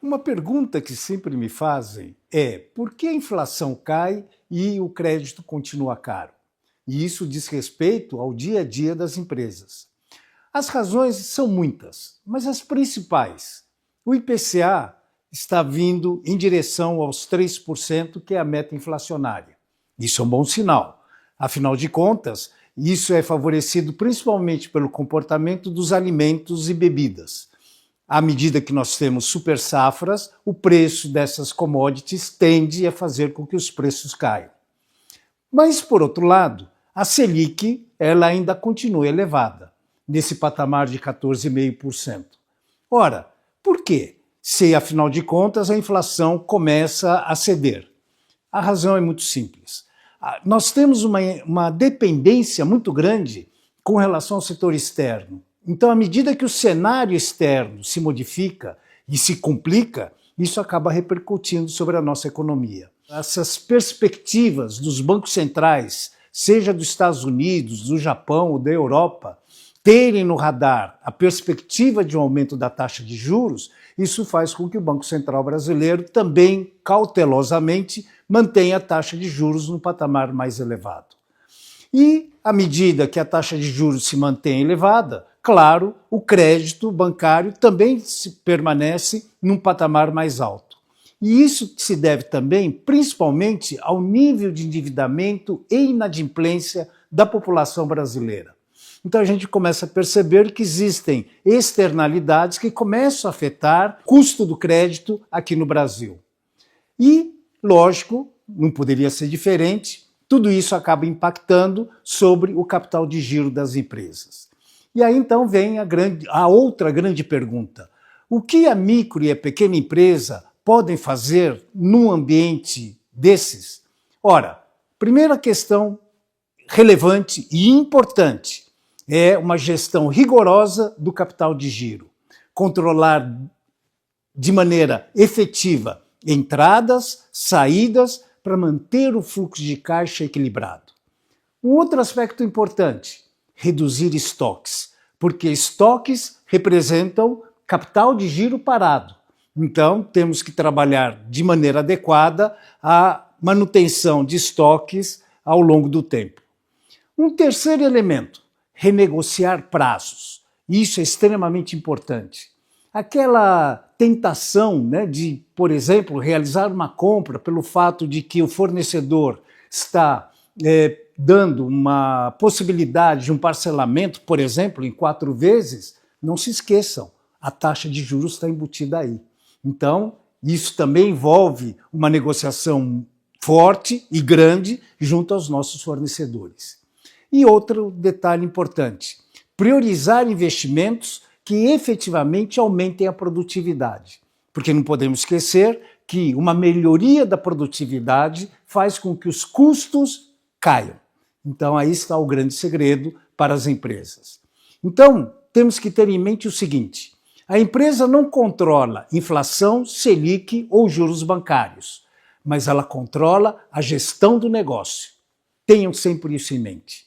Uma pergunta que sempre me fazem é: por que a inflação cai e o crédito continua caro? E isso diz respeito ao dia a dia das empresas. As razões são muitas, mas as principais. O IPCA está vindo em direção aos 3%, que é a meta inflacionária. Isso é um bom sinal. Afinal de contas, isso é favorecido principalmente pelo comportamento dos alimentos e bebidas. À medida que nós temos super safras, o preço dessas commodities tende a fazer com que os preços caiam. Mas, por outro lado, a Selic ela ainda continua elevada, nesse patamar de 14,5%. Ora, por quê? Se, afinal de contas, a inflação começa a ceder. A razão é muito simples. Nós temos uma dependência muito grande com relação ao setor externo. Então, à medida que o cenário externo se modifica e se complica, isso acaba repercutindo sobre a nossa economia. Essas perspectivas dos bancos centrais, seja dos Estados Unidos, do Japão ou da Europa, terem no radar a perspectiva de um aumento da taxa de juros, isso faz com que o Banco Central brasileiro também, cautelosamente, mantenha a taxa de juros no patamar mais elevado. E, à medida que a taxa de juros se mantém elevada, claro, o crédito bancário também permanece num patamar mais alto. E isso se deve também, principalmente, ao nível de endividamento e inadimplência da população brasileira. Então a gente começa a perceber que existem externalidades que começam a afetar o custo do crédito aqui no Brasil. E, lógico, não poderia ser diferente, tudo isso acaba impactando sobre o capital de giro das empresas. E aí então vem a outra grande pergunta. O que a micro e a pequena empresa podem fazer num ambiente desses? Ora, primeira questão relevante e importante é uma gestão rigorosa do capital de giro. Controlar de maneira efetiva entradas, saídas, para manter o fluxo de caixa equilibrado. Um outro aspecto importante, reduzir estoques, porque estoques representam capital de giro parado. Então, temos que trabalhar de maneira adequada a manutenção de estoques ao longo do tempo. Um terceiro elemento, renegociar prazos. Isso é extremamente importante. Aquela tentação, de, por exemplo, realizar uma compra pelo fato de que o fornecedor está dando uma possibilidade de um parcelamento, por exemplo, em 4 vezes, não se esqueçam, a taxa de juros está embutida aí. Então, isso também envolve uma negociação forte e grande junto aos nossos fornecedores. E outro detalhe importante, priorizar investimentos que efetivamente aumentem a produtividade. Porque não podemos esquecer que uma melhoria da produtividade faz com que os custos caiam. Então aí está o grande segredo para as empresas. Então temos que ter em mente o seguinte, a empresa não controla inflação, Selic ou juros bancários, mas ela controla a gestão do negócio. Tenham sempre isso em mente.